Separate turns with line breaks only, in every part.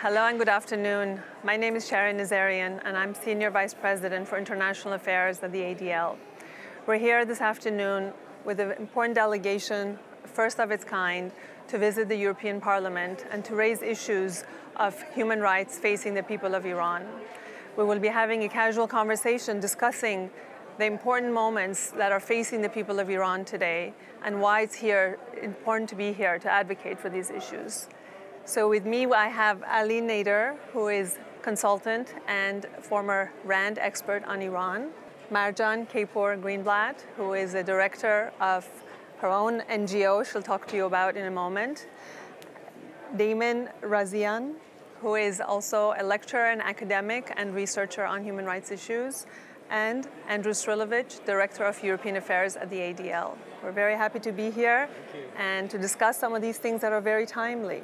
Hello and good afternoon. My name is Sharon Nazarian and I'm Senior Vice President for International Affairs at the ADL. We're here this afternoon with an important delegation, first of its kind, to visit the European Parliament and to raise issues of human rights facing the people of Iran. We will be having a casual conversation discussing the important moments that are facing the people of Iran today and why it's important to be here to advocate for these issues. So with me, I have Ali Nader, who is consultant and former RAND expert on Iran. Marjan Kapoor Greenblatt, who is a director of her own NGO, she'll talk to you about in a moment. Damon Razian, who is also a lecturer and academic and researcher on human rights issues. And Andrew Srilovich, Director of European Affairs at the ADL. We're very happy to be here and to discuss some of these things that are very timely.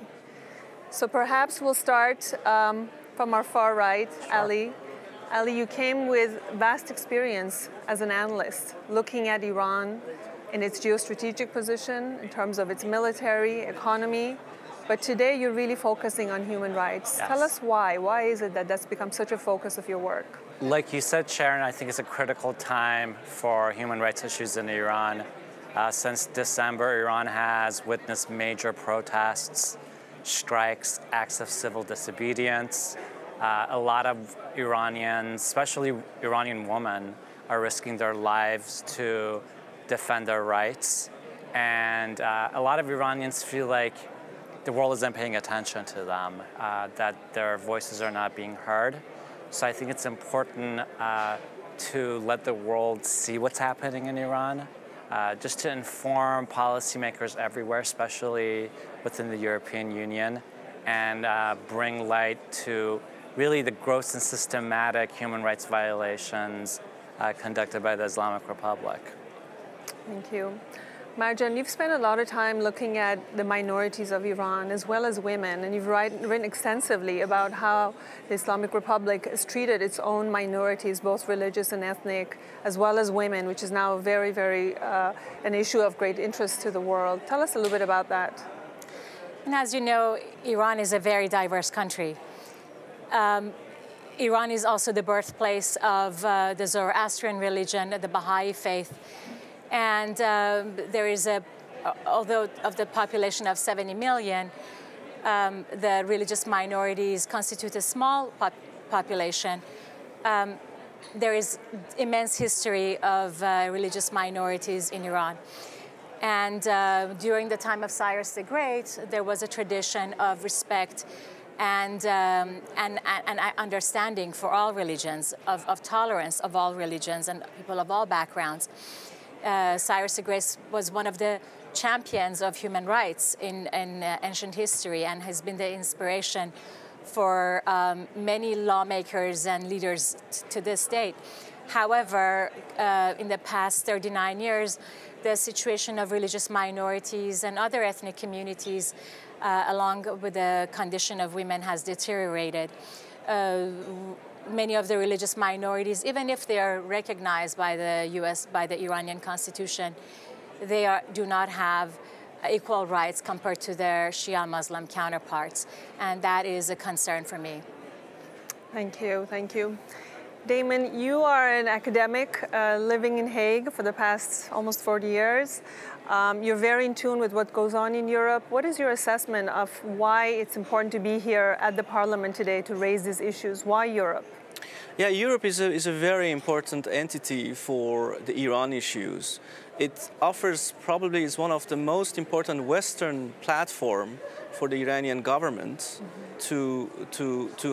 So perhaps we'll start from our far right, sure. Ali. Ali, you came with vast experience as an analyst, looking at Iran in its geostrategic position, in terms of its military, economy, but today you're really focusing on human rights.
Yes.
Tell us why. Why is it that that's become such a focus of your work?
Like you said, Sharon, I think it's a critical time for human rights issues in Iran. Since December, Iran has witnessed major protests, strikes, acts of civil disobedience. A lot of Iranians, especially Iranian women, are risking their lives to defend their rights. And a lot of Iranians feel like the world isn't paying attention to them, that their voices are not being heard. So I think it's important to let the world see what's happening in Iran, just to inform policymakers everywhere, especially within the European Union, and bring light to really the gross and systematic human rights violations conducted by the Islamic Republic.
Thank you. Marjan, you've spent a lot of time looking at the minorities of Iran as well as women, and you've written extensively about how the Islamic Republic has treated its own minorities, both religious and ethnic, as well as women, which is now very, an issue of great interest to the world. Tell us a little bit about that.
And as you know, Iran is a very diverse country. Iran is also the birthplace of the Zoroastrian religion, the Baha'i faith. And there is although of the population of 70 million, the religious minorities constitute a small population. There is immense history of religious minorities in Iran. And during the time of Cyrus the Great, there was a tradition of respect and understanding for all religions, of tolerance of all religions and people of all backgrounds. Cyrus the Great was one of the champions of human rights in ancient history and has been the inspiration for many lawmakers and leaders to this date. However, in the past 39 years, the situation of religious minorities and other ethnic communities, along with the condition of women, has deteriorated. Many of the religious minorities, even if they are recognized by the U.S., by the Iranian constitution, they do not have equal rights compared to their Shia Muslim counterparts. And that is a concern for me.
Thank you, thank you. Damon, you are an academic living in Hague for the past almost 40 years. You're very in tune with what goes on in Europe. What is your assessment of why it's important to be here at the Parliament today to raise these issues? Why Europe?
Yeah, Europe is a very important entity for the Iran issues. It offers probably is one of the most important Western platform for the Iranian government to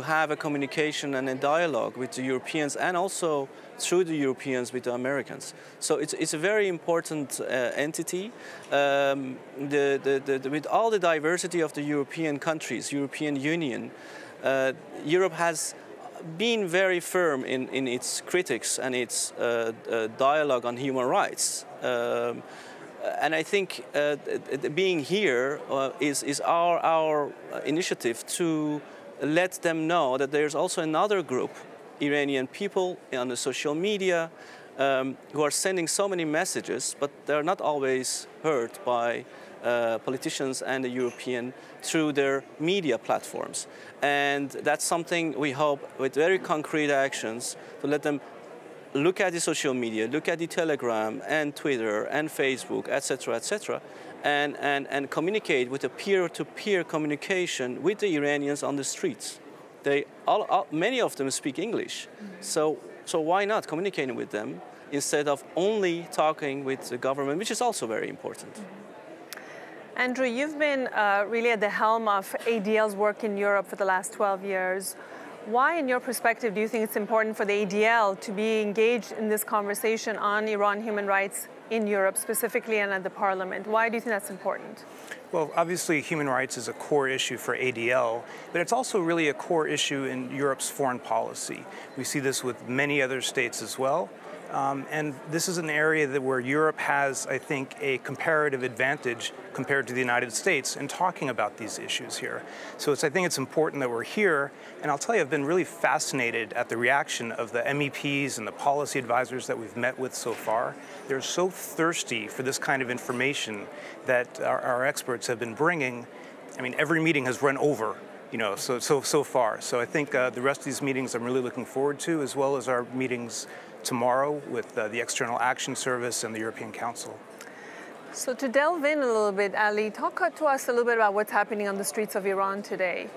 have a communication and a dialogue with the Europeans, and also through the Europeans with the Americans. So it's a very important entity. With all the diversity of the European countries, European Union, Europe has been very firm in its critics and its dialogue on human rights. And I think being here is our initiative to let them know that there's also another group, Iranian people on the social media, who are sending so many messages, but they're not always heard by politicians and the European through their media platforms. And that's something we hope with very concrete actions to let them look at the social media, look at the Telegram and Twitter and Facebook, etc., and communicate with a peer-to-peer communication with the Iranians on the streets. Many of them speak English, so why not communicating with them instead of only talking with the government, which is also very important.
Andrew, you've been really at the helm of ADL's work in Europe for the last 12 years. Why, in your perspective, do you think it's important for the ADL to be engaged in this conversation on Iran human rights in Europe specifically and at the Parliament? Why do you think that's important?
Well, obviously, human rights is a core issue for ADL, but it's also really a core issue in Europe's foreign policy. We see this with many other states as well. And this is an area where Europe has, I think, a comparative advantage compared to the United States in talking about these issues here. So I think it's important that we're here. And I'll tell you, I've been really fascinated at the reaction of the MEPs and the policy advisors that we've met with so far. They're so thirsty for this kind of information that our experts have been bringing. I mean, every meeting has run over, so far. So I think the rest of these meetings I'm really looking forward to, as well as our meetings tomorrow with the External Action Service and the European Council.
So to delve in a little bit, Ali, talk to us a little bit about what's happening on the streets of Iran today.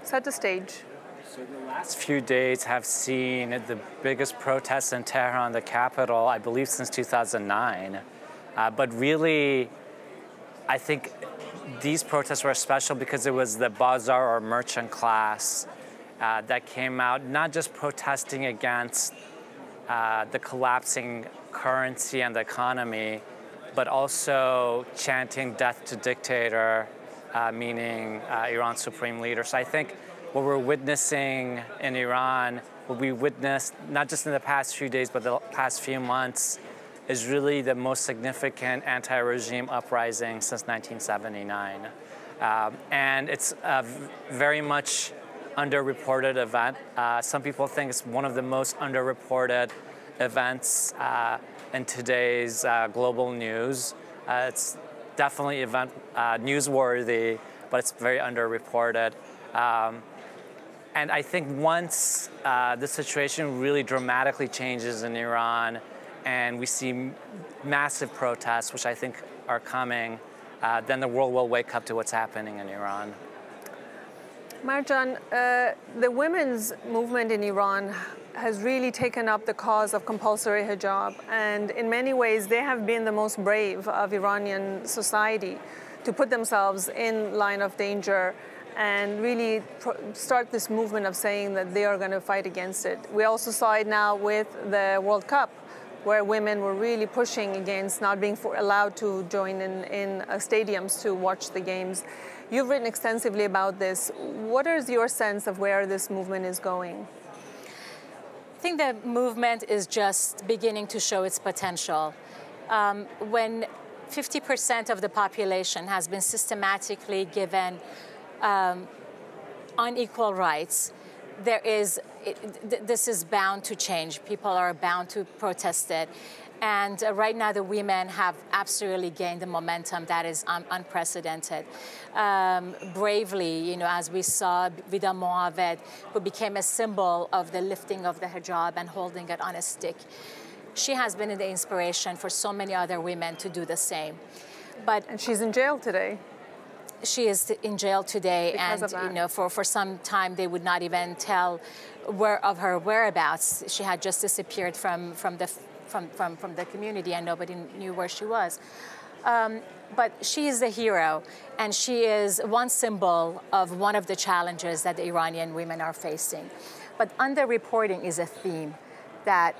Set the stage.
So the last few days have seen the biggest protests in Tehran, the capital, I believe since 2009. But really, I think these protests were special because it was the bazaar or merchant class that came out, not just protesting against the collapsing currency and the economy, but also chanting death to dictator, meaning Iran's supreme leader. So I think what we're witnessing in Iran, what we witnessed not just in the past few days, but the past few months, is really the most significant anti-regime uprising since 1979. And it's a very much underreported event. Some people think it's one of the most underreported events in today's global news. It's definitely newsworthy, but it's very underreported. And I think once the situation really dramatically changes in Iran and we see massive protests, which I think are coming, then the world will wake up to what's happening in Iran.
Marjan, the women's movement in Iran has really taken up the cause of compulsory hijab, and in many ways they have been the most brave of Iranian society to put themselves in line of danger and really start this movement of saying that they are going to fight against it. We also saw it now with the World Cup, where women were really pushing against not being allowed to join in stadiums to watch the games. You've written extensively about this. What is your sense of where this movement is going?
I think the movement is just beginning to show its potential. When 50% of the population has been systematically given unequal rights, this is bound to change. People are bound to protest it. And right now, the women have absolutely gained the momentum that is unprecedented. Bravely, as we saw Vida Moaved, who became a symbol of the lifting of the hijab and holding it on a stick. She has been the inspiration for so many other women to do the same.
And she's in jail today.
She is in jail today, and for some time they would not even tell of her whereabouts. She had just disappeared from the community, and nobody knew where she was. But she is a hero, and she is one symbol of one of the challenges that the Iranian women are facing. But underreporting is a theme that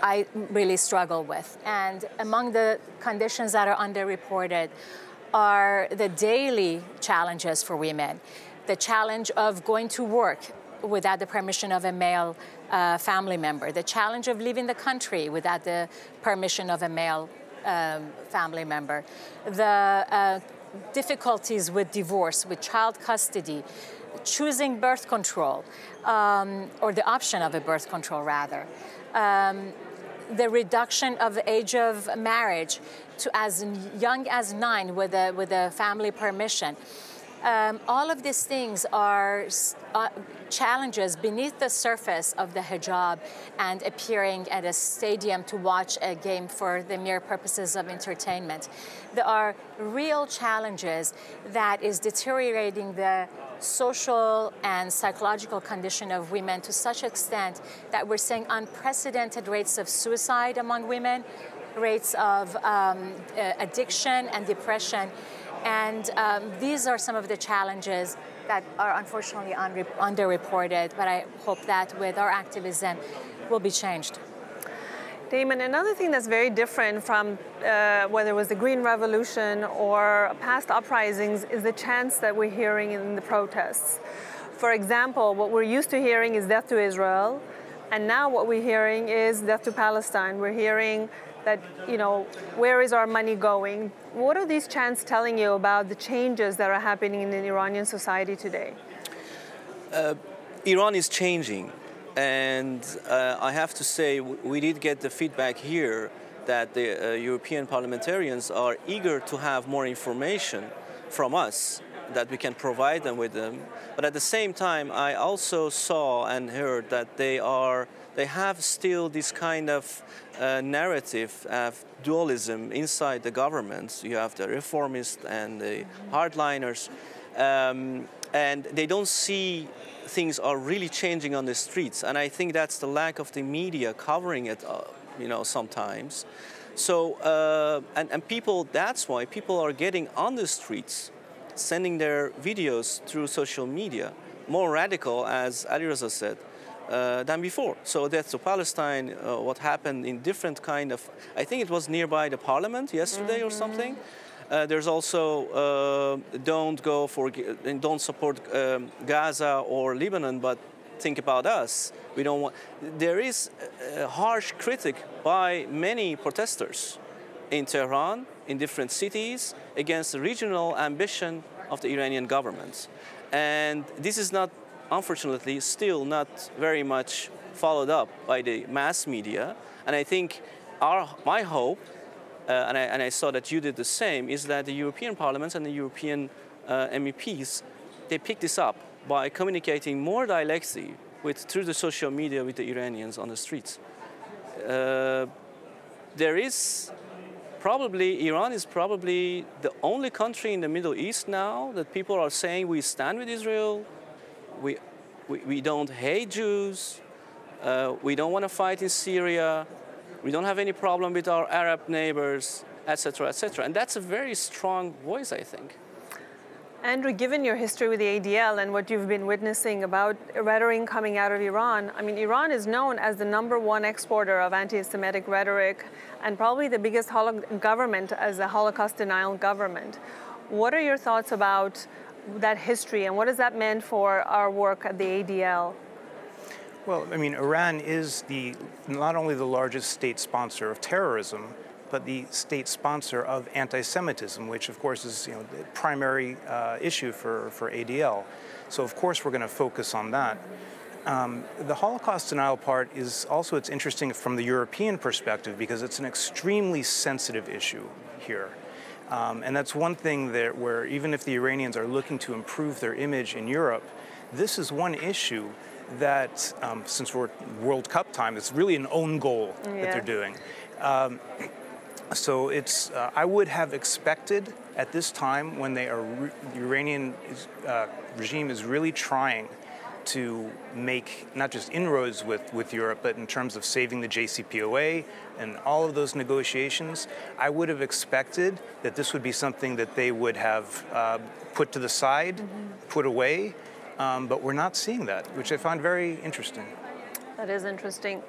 I really struggle with. And among the conditions that are underreported are the daily challenges for women. The challenge of going to work without the permission of a male family member, the challenge of leaving the country without the permission of a male family member, the difficulties with divorce, with child custody, choosing birth control, or the option of a birth control, rather. the reduction of the age of marriage to as young as 9 with a family permission. All of these things are challenges beneath the surface of the hijab and appearing at a stadium to watch a game for the mere purposes of entertainment. There are real challenges that is deteriorating the social and psychological condition of women to such extent that we're seeing unprecedented rates of suicide among women, rates of addiction and depression. And these are some of the challenges that are unfortunately underreported, but I hope that with our activism will be changed.
Damon, another thing that's very different from whether it was the Green Revolution or past uprisings is the chants that we're hearing in the protests. For example, what we're used to hearing is death to Israel, and now what we're hearing is death to Palestine. We're hearing that, you know, where is our money going? What are these chants telling you about the changes that are happening in the Iranian society today?
Iran is changing. And I have to say, we did get the feedback here that the European parliamentarians are eager to have more information from us that we can provide them with them. But at the same time, I also saw and heard that they have still this kind of narrative of dualism inside the government. You have the reformists and the hardliners, and they don't see things are really changing on the streets. And I think that's the lack of the media covering it, you know, sometimes. So, and people, that's why people are getting on the streets, sending their videos through social media, more radical, as Ali Reza said, than before. So death to Palestine, what happened in different kind of, I think it was nearby the parliament yesterday or something. There's also don't support Gaza or Lebanon, but think about us. We don't want. There is a harsh critic by many protesters in Tehran, in different cities, against the regional ambition of the Iranian government. And this is not, unfortunately, still not very much followed up by the mass media. And I think my hope, and I saw that you did the same, is that the European parliaments and the European MEPs, they pick this up by communicating more directly through the social media with the Iranians on the streets. Iran is probably the only country in the Middle East now that people are saying we stand with Israel, we don't hate Jews, we don't want to fight in Syria, we don't have any problem with our Arab neighbors, etc., etc. And that's a very strong voice, I think.
Andrew, given your history with the ADL and what you've been witnessing about rhetoric coming out of Iran, I mean, Iran is known as the #1 exporter of anti-Semitic rhetoric and probably the biggest government as a Holocaust denial government. What are your thoughts about that history and what has that meant for our work at the ADL?
Well, I mean, Iran is not only the largest state sponsor of terrorism, but the state sponsor of anti-Semitism, which of course is, you know, the primary issue for ADL. So of course we're going to focus on that. The Holocaust denial part is also, it's interesting from the European perspective because it's an extremely sensitive issue here. And that's one thing where even if the Iranians are looking to improve their image in Europe, this is one issue that, since we're World Cup time, it's really an own goal that they're doing. So it's, I would have expected at this time when the Iranian regime is really trying to make not just inroads with Europe, but in terms of saving the jcpoa and all of those negotiations, I would have expected that this would be something that they would have put to the side, put away, but we're not seeing that, which I find very interesting.
That is interesting.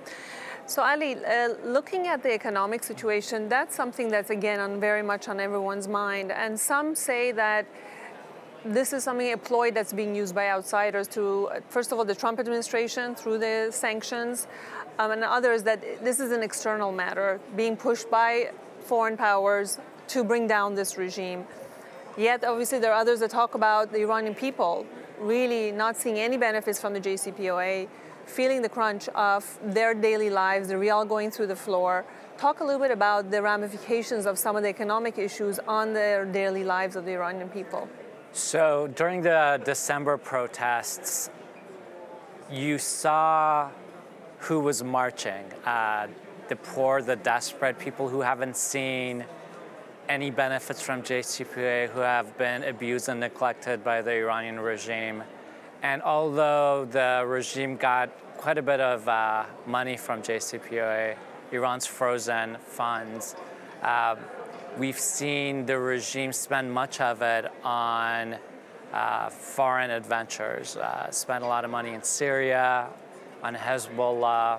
So Ali, looking at the economic situation, that's something that's again very much on everyone's mind. And some say that this is something, a ploy that's being used by outsiders to, first of all, the Trump administration through the sanctions, and others that this is an external matter being pushed by foreign powers to bring down this regime. Yet, obviously, there are others that talk about the Iranian people really not seeing any benefits from the jcpoa, feeling the crunch of their daily lives, the rial going through the floor. Talk a little bit about the ramifications of some of the economic issues on the daily lives of the Iranian people.
So during the December protests, you saw who was marching. The poor, the desperate, people who haven't seen any benefits from JCPOA, who have been abused and neglected by the Iranian regime. And although the regime got quite a bit of money from JCPOA, Iran's frozen funds, we've seen the regime spend much of it on foreign adventures, spend a lot of money in Syria, on Hezbollah,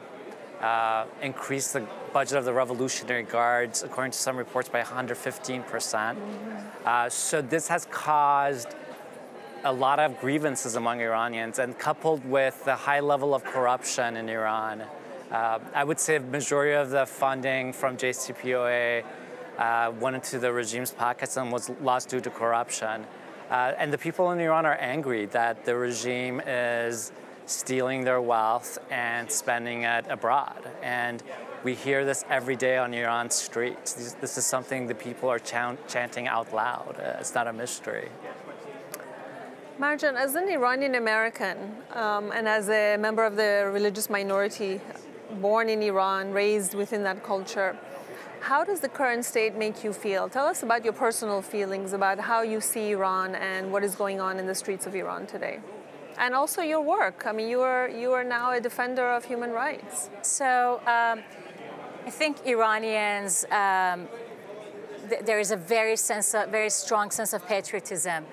increase the budget of the Revolutionary Guards, according to some reports, by 115%. So this has caused a lot of grievances among Iranians, and coupled with the high level of corruption in Iran, I would say the majority of the funding from JCPOA went into the regime's pockets and was lost due to corruption. And the people in Iran are angry that the regime is stealing their wealth and spending it abroad. And we hear this every day on Iran's streets. This is something the people are chanting out loud. It's not a mystery.
Marjan, as an Iranian American and as a member of the religious minority born in Iran, raised within that culture, how does the current state make you feel? Tell us about your personal feelings about how you see Iran and what is going on in the streets of Iran today. And also your work. I mean, you are now a defender of human rights.
So I think Iranians, there is a very strong sense of patriotism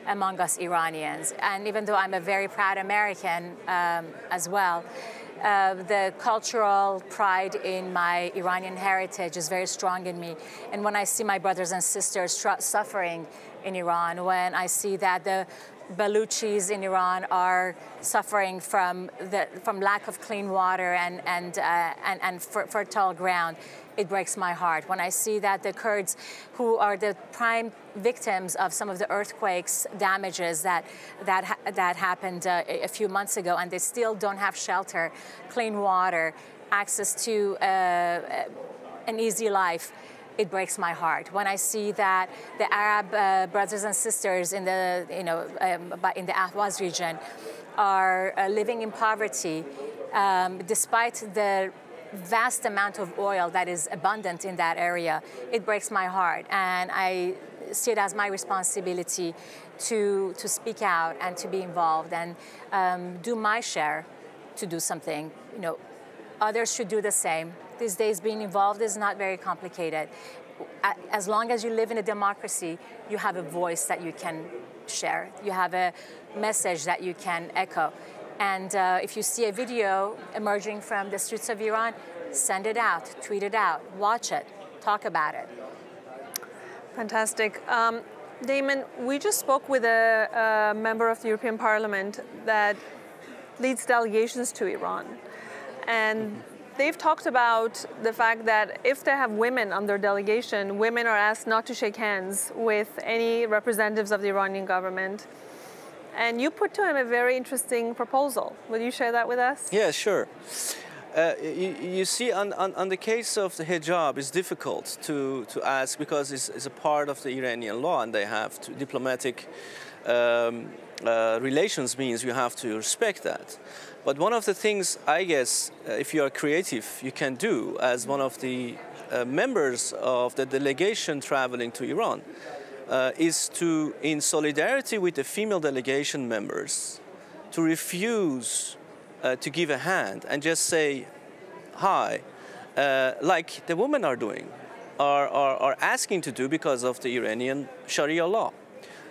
among us Iranians. And even though I'm a very proud American as well, the cultural pride in my Iranian heritage is very strong in me. And when I see my brothers and sisters suffering in Iran, when I see that the Baluchis in Iran are suffering from lack of clean water and fertile ground, it breaks my heart. When I see that the Kurds, who are the prime victims of some of the earthquakes damages that happened a few months ago, and they still don't have shelter, clean water, access to an easy life, it breaks my heart. When I see that the Arab brothers and sisters in the Ahwaz region are living in poverty, despite the vast amount of oil that is abundant in that area, it breaks my heart. And I see it as my responsibility to speak out and to be involved and do my share to do something. You know, others should do the same. These days, being involved is not very complicated. As long as you live in a democracy, you have a voice that you can share. You have a message that you can echo. And if you see a video emerging from the streets of Iran, send it out, tweet it out, watch it, talk about it.
Fantastic. Damon, we just spoke with a member of the European Parliament that leads delegations to Iran. And they've talked about the fact that if they have women on their delegation, women are asked not to shake hands with any representatives of the Iranian government. And you put to him a very interesting proposal. Will you share that with us?
Yeah, sure. You see, on the case of the hijab, it's difficult to ask because it's a part of the Iranian law, and they have to, diplomatic relations means you have to respect that. But one of the things, I guess, if you are creative, you can do as one of the members of the delegation traveling to Iran, is to, in solidarity with the female delegation members, to refuse to give a hand and just say hi, like the women are doing, are asking to do because of the Iranian Sharia law.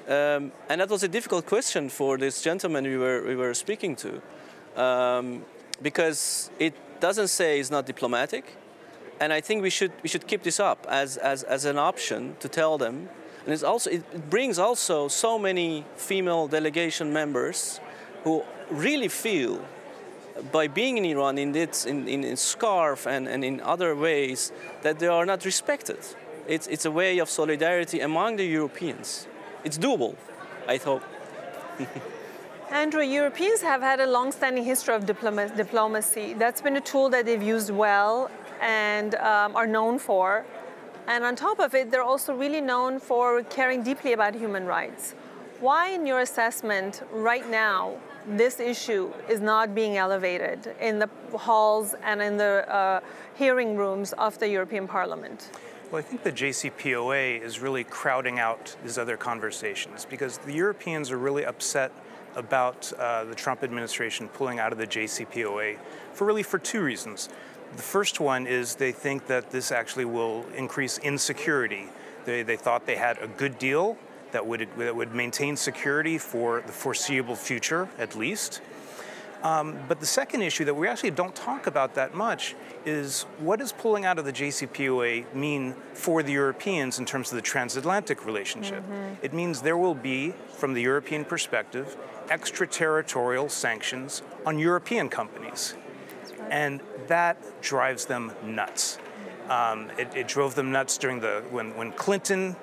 And that was a difficult question for this gentleman we were speaking to, because it doesn't say it's not diplomatic, and I think we should keep this up as an option to tell them. And it brings also so many female delegation members who really feel, by being in Iran in scarf and in other ways, that they are not respected. It's a way of solidarity among the Europeans. It's doable, I hope.
Andrew, Europeans have had a long-standing history of diplomacy. That's been a tool that they've used well and are known for. And on top of it, they're also really known for caring deeply about human rights. Why, in your assessment, right now, this issue is not being elevated in the halls and in the hearing rooms of the European Parliament?
Well, I think the JCPOA is really crowding out these other conversations because the Europeans are really upset about the Trump administration pulling out of the JCPOA for two reasons. The first one is they think that this actually will increase insecurity. They thought they had a good deal that would maintain security for the foreseeable future, at least. But the second issue that we actually don't talk about that much is what does pulling out of the JCPOA mean for the Europeans in terms of the transatlantic relationship? Mm-hmm. It means there will be, from the European perspective, extraterritorial sanctions on European companies. Right. And that drives them nuts. It drove them nuts during when Clinton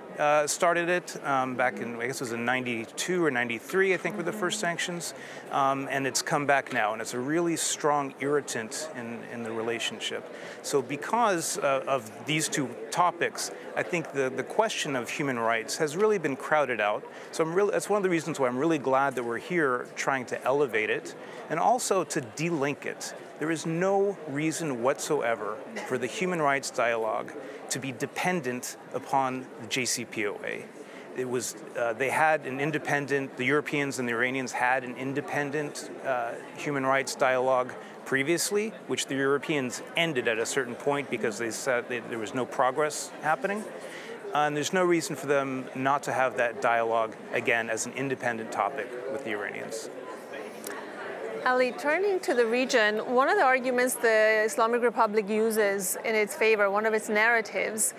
started it back in, I guess it was in 92 or 93, I think, were the first sanctions. And it's come back now, and it's a really strong irritant in the relationship. So because of these two topics, I think the question of human rights has really been crowded out. So that's one of the reasons why I'm really glad that we're here trying to elevate it, and also to de-link it. There is no reason whatsoever for the human rights dialogue to be dependent upon the JCPOA. It was, they had an independent, the Europeans and the Iranians had an independent human rights dialogue previously, which the Europeans ended at a certain point because they said there was no progress happening. And there's no reason for them not to have that dialogue again as an independent topic with the Iranians.
Ali, turning to the region, one of the arguments the Islamic Republic uses in its favor, one of its narratives,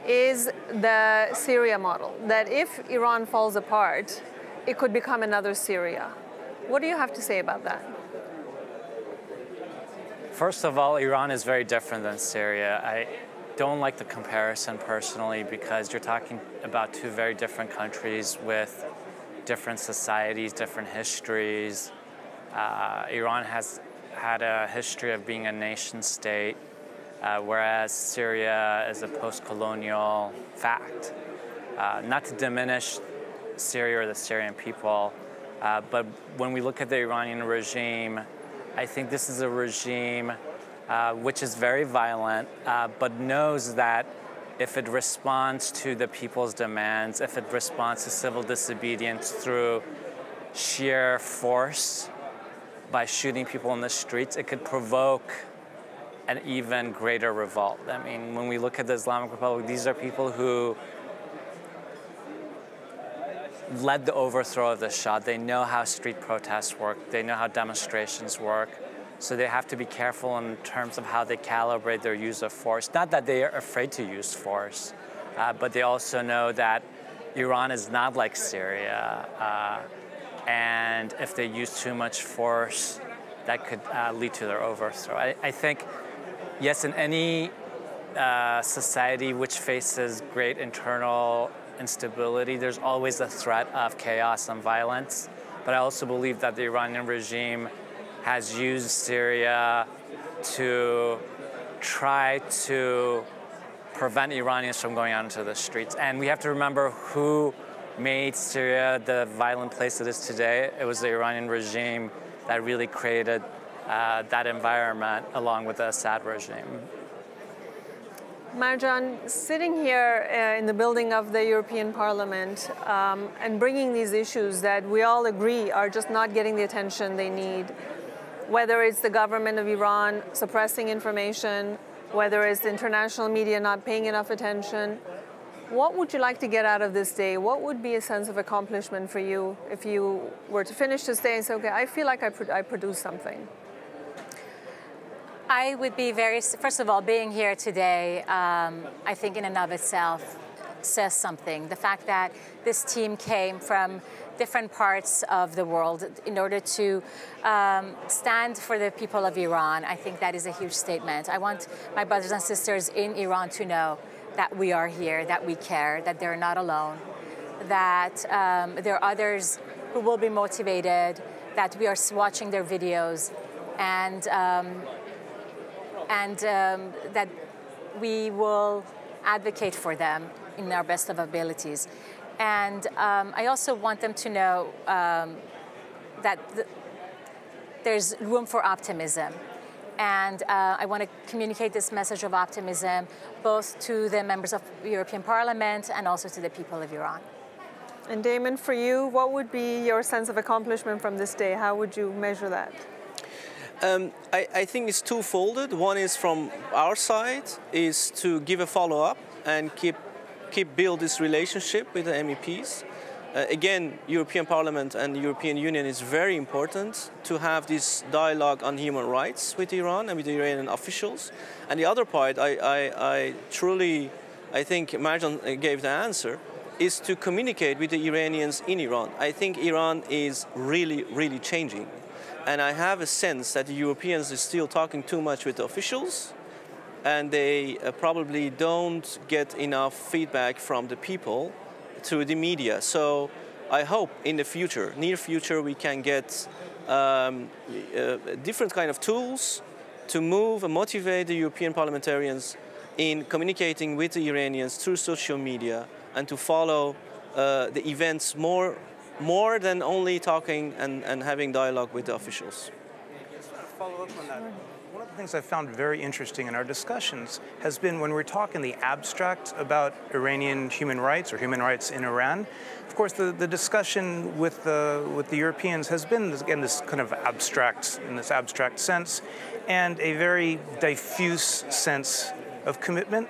is the Syria model, that if Iran falls apart, it could become another Syria. What do you have to say about that?
First of all, Iran is very different than Syria. I don't like the comparison personally because you're talking about two very different countries with different societies, different histories. Iran has had a history of being a nation state, whereas Syria is a post-colonial fact. Not to diminish Syria or the Syrian people, but when we look at the Iranian regime, I think this is a regime which is very violent, but knows that if it responds to the people's demands, if it responds to civil disobedience through sheer force, by shooting people in the streets, it could provoke an even greater revolt. I mean, when we look at the Islamic Republic, these are people who led the overthrow of the Shah. They know how street protests work. They know how demonstrations work. So they have to be careful in terms of how they calibrate their use of force. Not that they are afraid to use force, but they also know that Iran is not like Syria. And if they use too much force, that could lead to their overthrow. I think, yes, in any society which faces great internal instability, there's always a threat of chaos and violence. But I also believe that the Iranian regime has used Syria to try to prevent Iranians from going out into the streets. And we have to remember who made Syria the violent place it is today. It was the Iranian regime that really created that environment along with the Assad regime.
Marjan, sitting here in the building of the European Parliament and bringing these issues that we all agree are just not getting the attention they need, whether it's the government of Iran suppressing information, whether it's the international media not paying enough attention, what would you like to get out of this day? What would be a sense of accomplishment for you if you were to finish this day and say, okay, I feel like I produced something?
I would be first of all, being here today, I think in and of itself says something. The fact that this team came from different parts of the world in order to stand for the people of Iran, I think that is a huge statement. I want my brothers and sisters in Iran to know that we are here, that we care, that they're not alone, that there are others who will be motivated, that we are watching their videos, and that we will advocate for them in our best of abilities. And I also want them to know that there's room for optimism. And I want to communicate this message of optimism both to the members of the European Parliament and also to the people of Iran.
And Damon, for you, what would be your sense of accomplishment from this day? How would you measure that?
I think it's twofold. One is from our side, is to give a follow-up and build this relationship with the MEPs. Again, European Parliament and the European Union is very important to have this dialogue on human rights with Iran and with the Iranian officials. And the other part, I think Marjan gave the answer, is to communicate with the Iranians in Iran. I think Iran is really, really changing. And I have a sense that the Europeans are still talking too much with the officials, and they probably don't get enough feedback from the people through the media. So I hope in the future, near future, we can get different kind of tools to move and motivate the European parliamentarians in communicating with the Iranians through social media and to follow the events more than only talking and having dialogue with the officials.
Just to follow up on that. One of the things I found very interesting in our discussions has been when we're talking the abstract about Iranian human rights or human rights in Iran. Of course, the discussion with the Europeans has been, again, this kind of abstract, in this abstract sense, and a very diffuse sense of commitment.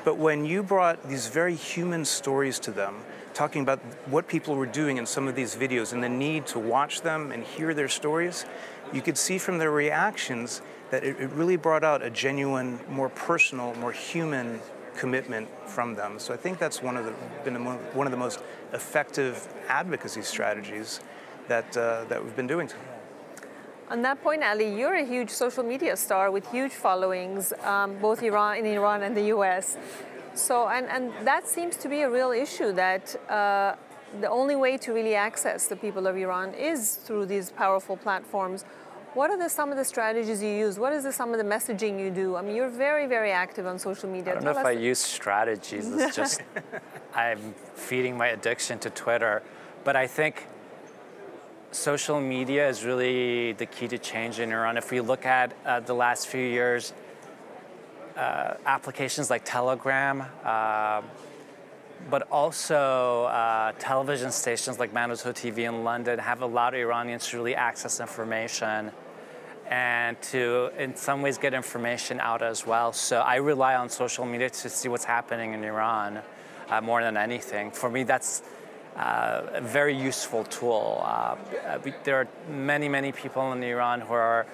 But when you brought these very human stories to them, talking about what people were doing in some of these videos and the need to watch them and hear their stories, you could see from their reactions that it really brought out a genuine, more personal, more human commitment from them. So I think that's been one of the most effective advocacy strategies that we've been doing.
On that point, Ali, you're a huge social media star with huge followings, both in Iran and the US. So, and that seems to be a real issue, that the only way to really access the people of Iran is through these powerful platforms. What are some of the strategies you use? What is some of the messaging you do? I mean, you're very, very active on social media.
I don't know if I use strategies. It's just I'm feeding my addiction to Twitter. But I think social media is really the key to change in Iran. If we look at the last few years, applications like Telegram, but also television stations like Manuzho TV in London have allowed Iranians to really access information and to, in some ways, get information out as well. So I rely on social media to see what's happening in Iran more than anything. For me, that's a very useful tool. There are many, many people in Iran who are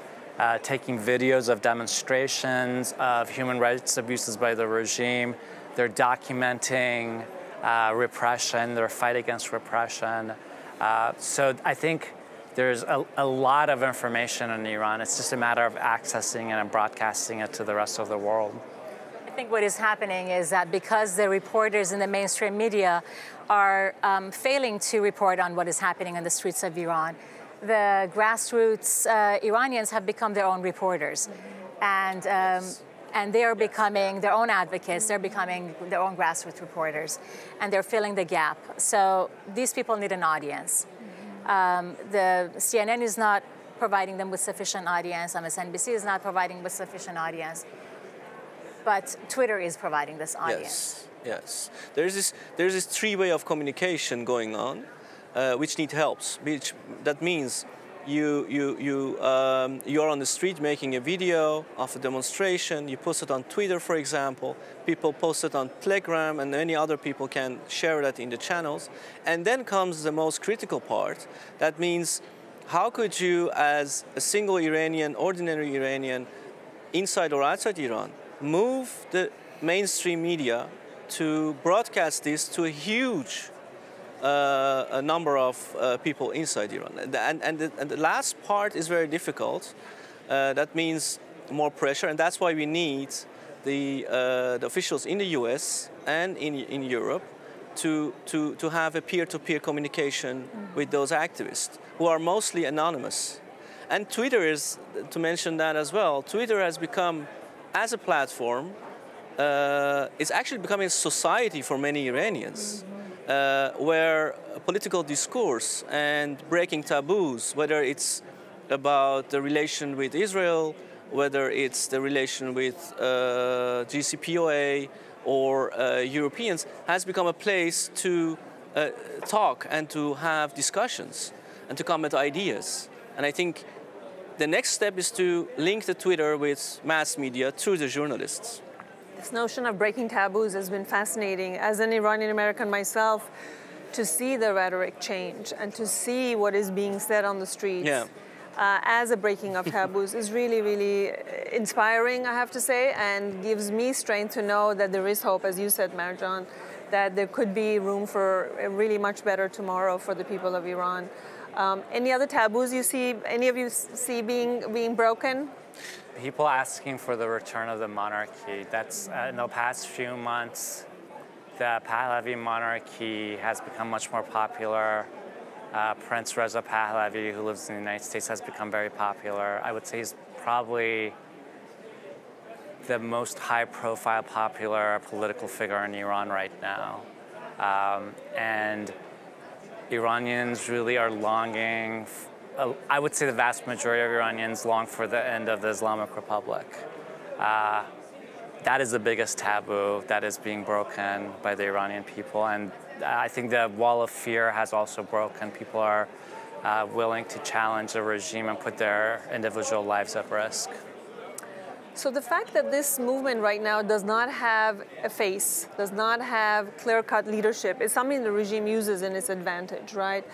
taking videos of demonstrations of human rights abuses by the regime. They're documenting repression, their fight against repression. So I think there's a lot of information in Iran. It's just a matter of accessing it and broadcasting it to the rest of the world.
I think what is happening is that because the reporters in the mainstream media are failing to report on what is happening in the streets of Iran, the grassroots Iranians have become their own reporters. And they are becoming their own advocates, they're becoming their own grassroots reporters, and they're filling the gap. So these people need an audience. The CNN is not providing them with sufficient audience, MSNBC is not providing with sufficient audience, but Twitter is providing this audience.
Yes. There's this three-way of communication going on, which need helps. That means you're on the street making a video of a demonstration, you post it on Twitter, for example, people post it on Telegram, and many other people can share that in the channels. And then comes the most critical part. That means, how could you, as a single Iranian, ordinary Iranian, inside or outside Iran, move the mainstream media to broadcast this to a huge a number of people inside Iran. And the last part is very difficult. That means more pressure, and that's why we need the officials in the US and in Europe to have a peer-to-peer communication with those activists who are mostly anonymous. And Twitter is, to mention that as well, Twitter has become, as a platform, it's actually becoming a society for many Iranians, where political discourse and breaking taboos, whether it's about the relation with Israel, whether it's the relation with jcpoa or Europeans, has become a place to talk and to have discussions and to come with ideas. And I think the next step is to link the Twitter with mass media through the journalists.
This notion of breaking taboos has been fascinating. As an Iranian American myself, to see the rhetoric change and to see what is being said on the streets as a breaking of taboos is really, really inspiring, I have to say, and gives me strength to know that there is hope, as you said, Marjan, that there could be room for a really much better tomorrow for the people of Iran. Any other taboos you see, any of you see being broken?
People asking for the return of the monarchy. That's in the past few months, the Pahlavi monarchy has become much more popular. Prince Reza Pahlavi, who lives in the United States, has become very popular. I would say he's probably the most high-profile, popular political figure in Iran right now. And Iranians really are longing, I would say the vast majority of Iranians long for the end of the Islamic Republic. That is the biggest taboo that is being broken by the Iranian people. And I think the wall of fear has also broken. People are willing to challenge the regime and put their individual lives at risk.
So the fact that this movement right now does not have a face, does not have clear-cut leadership, is something the regime uses in its advantage, right?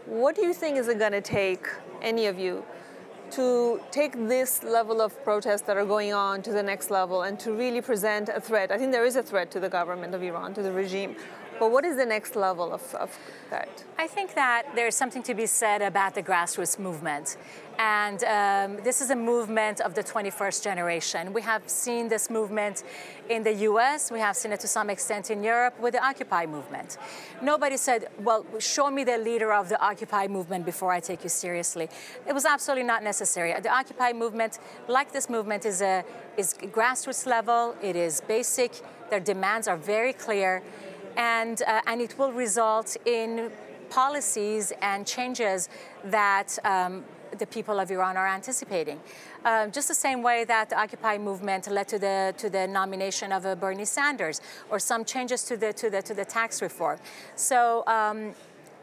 What do you think is it going to take, any of you, to take this level of protests that are going on to the next level and to really present a threat? I think there is a threat to the government of Iran, to the regime. But what is the next level of that?
I think that there's something to be said about the grassroots movement. And this is a movement of the 21st generation. We have seen this movement in the US. We have seen it to some extent in Europe with the Occupy movement. Nobody said, well, show me the leader of the Occupy movement before I take you seriously. It was absolutely not necessary. The Occupy movement, like this movement, is grassroots level. It is basic. Their demands are very clear. And it will result in policies and changes that the people of Iran are anticipating. Just the same way that the Occupy movement led to the nomination of Bernie Sanders, or some changes to the tax reform. So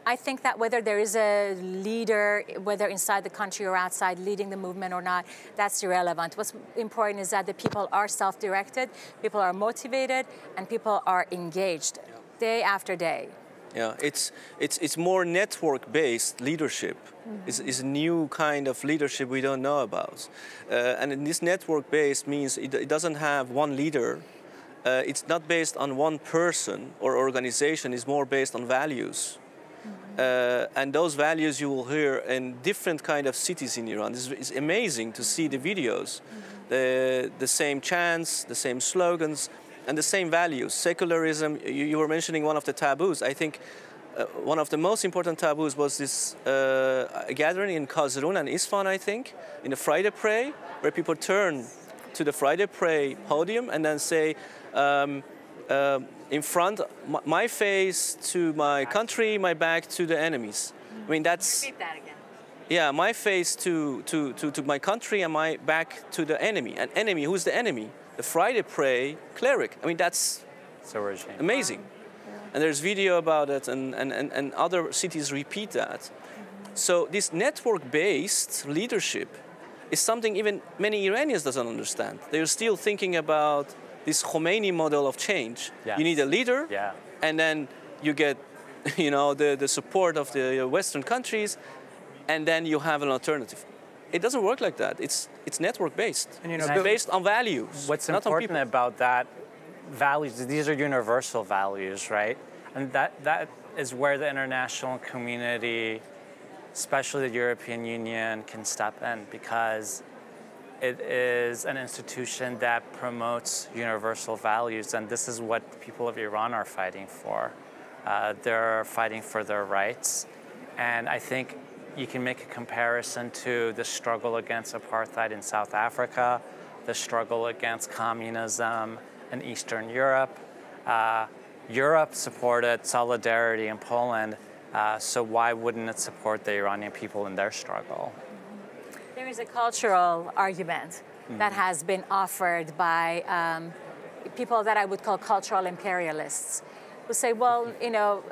I think that whether there is a leader, whether inside the country or outside, leading the movement or not, that's irrelevant. What's important is that the people are self-directed, people are motivated, and people are engaged day after day.
Yeah, it's more network-based leadership. It's a new kind of leadership we don't know about. And this network-based means it doesn't have one leader. It's not based on one person or organization. It's more based on values. And those values you will hear in different kind of cities in Iran. It's amazing to see the videos. The same chants, the same slogans, and the same values. Secularism, you were mentioning one of the taboos. I think one of the most important taboos was this gathering in Kazarun and Isfahan, I think, in the Friday Pray, where people turn to the Friday Pray podium and then say, in front, my face to my country, my back to the enemies. I mean, that's...
Repeat that again.
Yeah, my face to my country and my back to the enemy. An enemy, who's the enemy? The Friday Pray cleric. I mean, that's amazing. And there's video about it, and other cities repeat that. So this network-based leadership is something even many Iranians doesn't understand. They're still thinking about this Khomeini model of change.
Yes.
You need a leader, and then you get, the support of the Western countries, and then you have an alternative. It doesn't work like that. It's network-based. And it's based on values.
What's
not
important
on people.
about that values, these are universal values, right? And that is where the international community, especially the European Union, can step in, because it is an institution that promotes universal values, and this is what the people of Iran are fighting for. They're fighting for their rights. And I think you can make a comparison to the struggle against apartheid in South Africa, the struggle against communism in Eastern Europe. Europe supported solidarity in Poland, so why wouldn't it support the Iranian people in their struggle?
There is a cultural argument that has been offered by people that I would call cultural imperialists, who say, well, you know,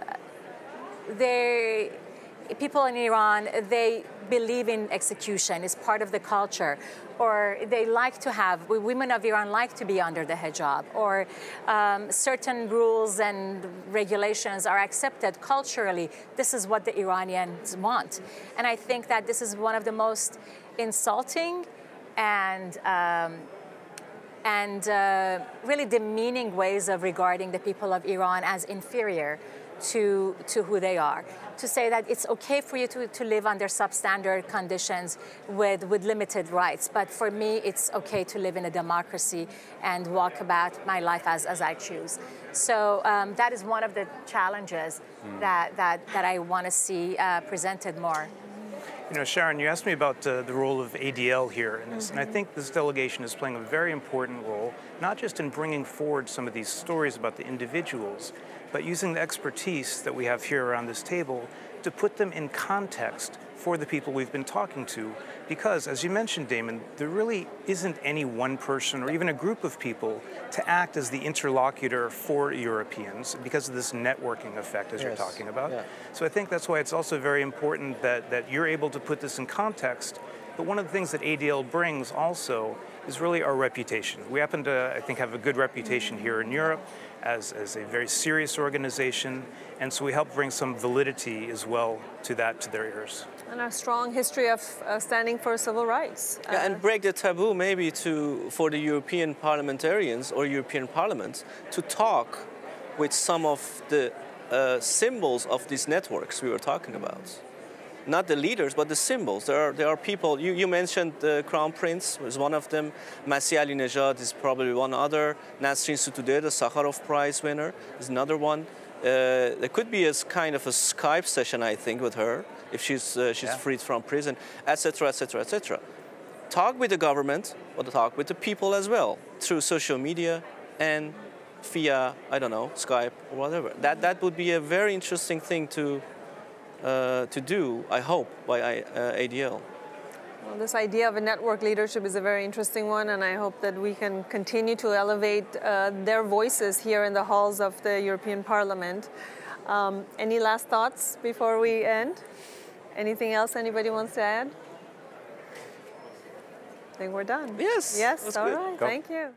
people in Iran, they believe in execution, it's part of the culture, or they like to have, women of Iran like to be under the hijab, or certain rules and regulations are accepted culturally. This is what the Iranians want. And I think that this is one of the most insulting and really demeaning ways of regarding the people of Iran as inferior to who they are. To say that it's okay for you to live under substandard conditions with limited rights, but for me it's okay to live in a democracy and walk about my life as I choose. So that is one of the challenges that I want to see presented more.
You know, Sharon, you asked me about the role of ADL here in this, and I think this delegation is playing a very important role, not just in bringing forward some of these stories about the individuals, but using the expertise that we have here around this table to put them in context for the people we've been talking to. Because, as you mentioned, Damon, there really isn't any one person or even a group of people to act as the interlocutor for Europeans because of this networking effect, as you're talking about. Yeah. So I think that's why it's also very important that you're able to put this in context. But one of the things that ADL brings also is really our reputation. We happen to, I think, have a good reputation here in Europe as a very serious organization, and so we help bring some validity as well to their ears.
And a strong history of standing for civil rights.
Yeah, and break the taboo maybe for the European parliamentarians or European Parliament to talk with some of the symbols of these networks we were talking about. Not the leaders, but the symbols. There are people, you mentioned the Crown Prince was one of them. Masih Alinejad is probably one other. Nasrin Sotoudeh, the Sakharov Prize winner, is another one. There could be a kind of a Skype session, I think, with her, if she's freed from prison, etc., etc., etc. Talk with the government, but talk with the people as well, through social media and via, I don't know, Skype or whatever. That would be a very interesting thing to do, I hope, by ADL.
Well, this idea of a network leadership is a very interesting one, and I hope that we can continue to elevate their voices here in the halls of the European Parliament. Any last thoughts before we end? Anything else anybody wants to add? I think we're done.
Yes.
Yes, all
good.
right. Thank you.